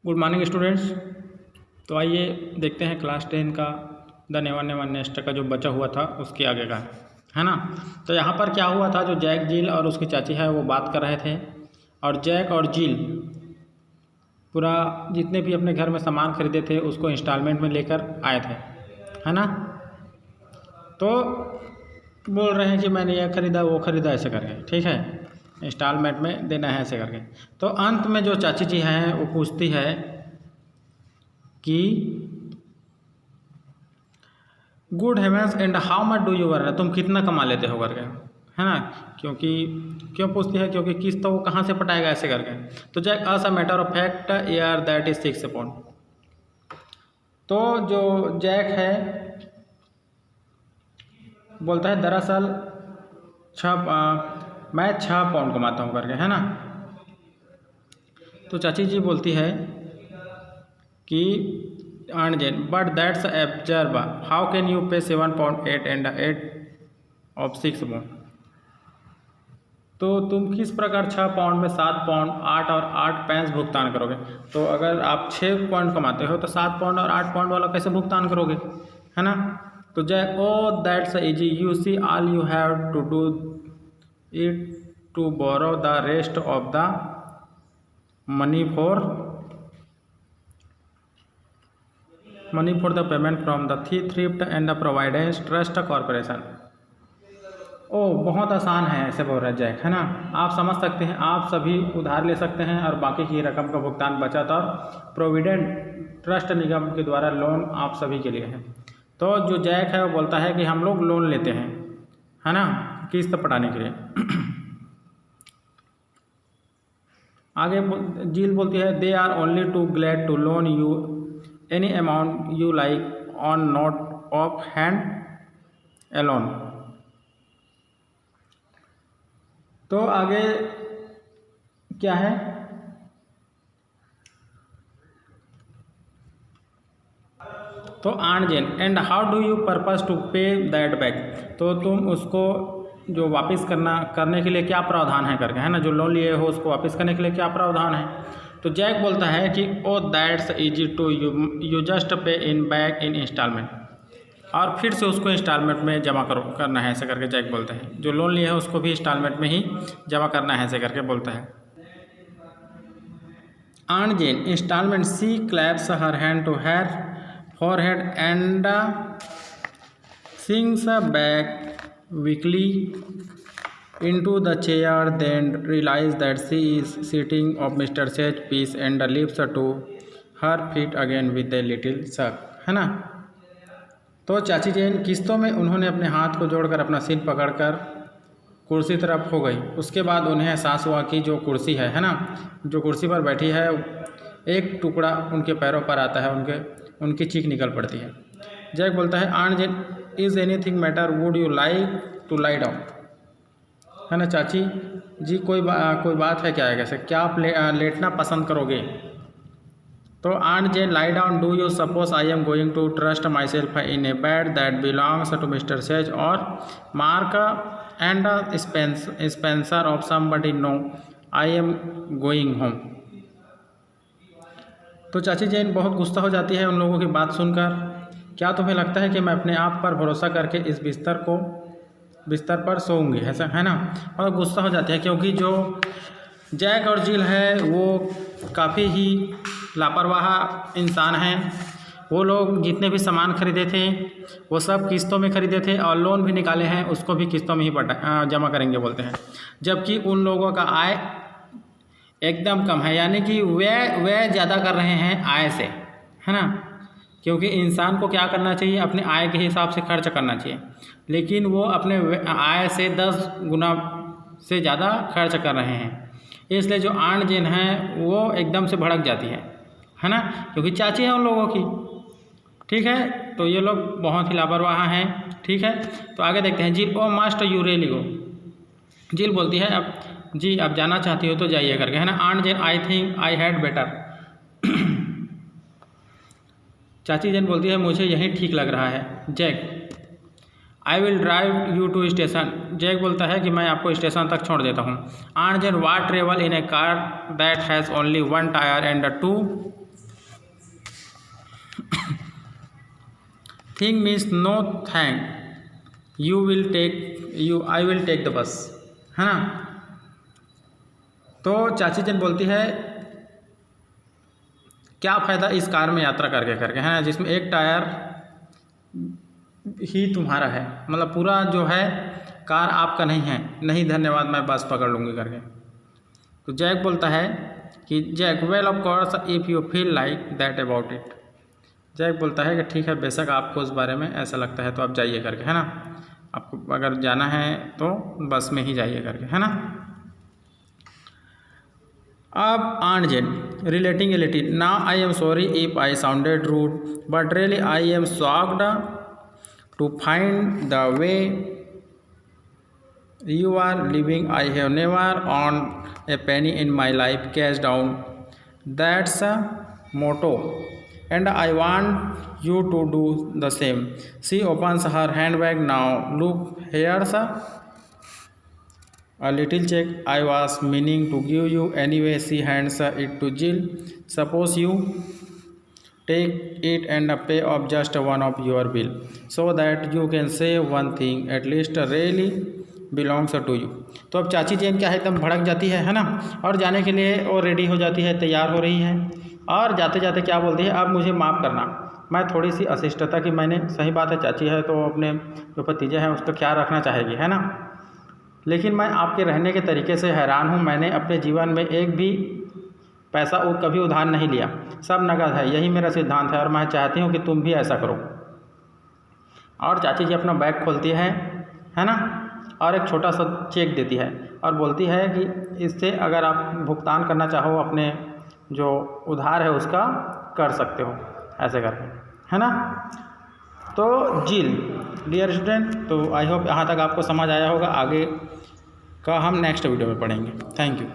Good morning students. तो आइए देखते हैं क्लास 10 का द नेवर नेवर नेस्ट का जो बचा हुआ था उसके आगे का है ना। तो यहाँ पर क्या हुआ था, जो जैक जिल और उसकी चाची है वो बात कर रहे थे और जैक और जिल पूरा जितने भी अपने घर में सामान खरीदे थे उसको इंस्टॉलमेंट में लेकर आए थे, है ना। तो बोल रहे हैं कि मैंने यह ख़रीदा वो ख़रीदा ऐसे करके, ठीक है, इंस्टॉलमेंट में देना है ऐसे करके। तो अंत में जो चाची जी हैं वो पूछती है कि good heaven's and how much do you earn, तुम कितना कमा लेते हो करके, है ना। क्यों पूछती है, क्योंकि किस्त तो वो कहाँ से पटाएगा ऐसे करके। तो Jack as a matter of fact यार दैट इज 6 पाउंड। तो जो जैक है बोलता है दरअसल मैं 6 पाउंड कमाता हूँ करके, है ना। तो चाची जी बोलती है कि aunt Jane but that's absurd how can you pay 7 pound 8 and 8 of 6 pound. तो तुम किस प्रकार 6 पाउंड में 7 पाउंड 8 और 8 पैंस भुगतान करोगे। तो अगर आप 6 पाउंड कमाते हो तो 7 पाउंड और 8 पाउंड वाला कैसे भुगतान करोगे, है ना। तो Jack oh that's easy you see all you have to do it to borrow the rest of the money for the payment from the thrift and the providence trust corporation. ओ बहुत आसान है ऐसे बोल रहा है जैक, है ना। आप समझ सकते हैं, आप सभी उधार ले सकते हैं और बाकी की रकम का भुगतान बचत और प्रोविडेंट ट्रस्ट निगम के द्वारा लोन आप सभी के लिए है। तो जो जैक है वो बोलता है कि हम लोग लोन लेते हैं, है ना, किस्त पटाने के लिए। आगे जील बोलती है they are only too glad to loan you any amount you like on note of hand alone. तो आगे क्या है, तो aunt Jane and how do you purpose to pay that back. तो तुम उसको जो वापस करने के लिए क्या प्रावधान है करके, है ना, जो लोन लिए हो उसको वापस करने के लिए क्या प्रावधान है। तो जैक बोलता है कि oh that's easy to you just pay in back in instalment, और फिर से उसको इंस्टॉलमेंट में जमा करना है ऐसे करके जैक बोलता है। जो लोन लिया है उसको भी इंस्टॉलमेंट में ही जमा करना है ऐसे करके बोलता है। Aunt Jane instalment she claps her hand to her forehead and sinks back weakly into the chair, then realizes that she is sitting of Mr. Sage piece and leaps to her feet again with a little suck, है ना। तो चाची जैन किस्तों में उन्होंने अपने हाथ को जोड़कर अपना सिर पकड़कर कुर्सी तरफ हो गई। उसके बाद उन्हें एहसास हुआ कि जो कुर्सी है ना, जो कुर्सी पर बैठी है एक टुकड़ा उनके पैरों पर आता है, उनकी चीख निकल पड़ती है। जैक बोलता है aunt Jane is anything matter would you like to lie down, है ना। चाची जी कोई बात है क्या है, कैसे क्या आप लेटना पसंद करोगे। तो aunt Jane lie down do you suppose I am going to trust myself in a bed that belongs to mister sage or mark and spencer of somebody no I am going home. तो चाची जैन बहुत गुस्सा हो जाती है उन लोगों की बात सुनकर। क्या तुम्हें लगता है कि मैं अपने आप पर भरोसा करके इस बिस्तर पर सोऊंगी, ऐसा, है ना। और गुस्सा हो जाती है क्योंकि जो जैक और जिल है वो काफ़ी ही लापरवाह इंसान हैं। वो लोग जितने भी सामान खरीदे थे वो सब किस्तों में खरीदे थे और लोन भी निकाले हैं उसको भी किस्तों में ही जमा करेंगे बोलते हैं, जबकि उन लोगों का आय एकदम कम है, यानी कि व्यय ज़्यादा कर रहे हैं आय से, है ना। क्योंकि इंसान को क्या करना चाहिए, अपने आय के हिसाब से खर्च करना चाहिए, लेकिन वो अपने आय से 10 गुना से ज़्यादा खर्च कर रहे हैं। इसलिए जो अर्नजेन है वो एकदम से भड़क जाती है ना, क्योंकि चाची है उन लोगों की, ठीक है। तो ये लोग बहुत ही लापरवाह हैं, ठीक है। तो आगे देखते हैं जिल ओ मस्ट यू रियली गो। जिल बोलती है अब जी आप जाना चाहती हो तो जाइए करके, है ना। Aunt Jane I think I had better. चाची जैन बोलती है मुझे यही ठीक लग रहा है। Jack I will drive you to station. Jack बोलता है कि मैं आपको स्टेशन तक छोड़ देता हूँ। Aunt Jane what travel in a car that has only 1 tyre and 2 thing means no thank, I will take the bus, है ना। तो चाची जन बोलती है क्या फ़ायदा इस कार में यात्रा करके करके, है ना, जिसमें एक टायर ही तुम्हारा है, मतलब पूरा जो है कार आपका नहीं है, नहीं धन्यवाद मैं बस पकड़ लूँगी करके। तो जैक बोलता है कि Jack well of course if you feel like that about it. Jack बोलता है कि ठीक है, बेशक आपको उस बारे में ऐसा लगता है तो आप जाइए करके, है ना, आपको अगर जाना है तो बस में ही जाइए करके, है ना। अब aunt Jane relating a little, now I am sorry if I sounded rude but really I am shocked to find the way you are living. I have never earned a penny in my life cash down. That's a motto and I want you to do the same. She opens her handbag. Now look, here's a little check I was meaning to give you anyway. She hands it to Jill. Suppose you take it and pay off just one of your bill so that you can say one thing at least really belongs to you. तो अब चाची जैन क्या है, एकदम भड़क जाती है ना, और जाने के लिए वो रेडी हो जाती है, तैयार हो रही है, और जाते जाते क्या बोलती है, अब मुझे माफ़ करना, मैं थोड़ी सी अशिष्टता की, मैंने, सही बात है चाची है तो अपने जो भतीजे हैं उसका ख्याल रखना चाहेगी, है ना, लेकिन मैं आपके रहने के तरीके से हैरान हूँ। मैंने अपने जीवन में एक भी पैसा कभी उधार नहीं लिया, सब नगद है, यही मेरा सिद्धांत है और मैं चाहती हूँ कि तुम भी ऐसा करो। और चाची जी अपना बैग खोलती है ना, और एक छोटा सा चेक देती है और बोलती है कि इससे अगर आप भुगतान करना चाहो अपने जो उधार है उसका कर सकते हो, ऐसे करके, है ना। तो जिल डियर स्टूडेंट, तो आई होप यहाँ तक आपको समझ आया होगा, आगे का हम नेक्स्ट वीडियो में पढ़ेंगे। Thank you.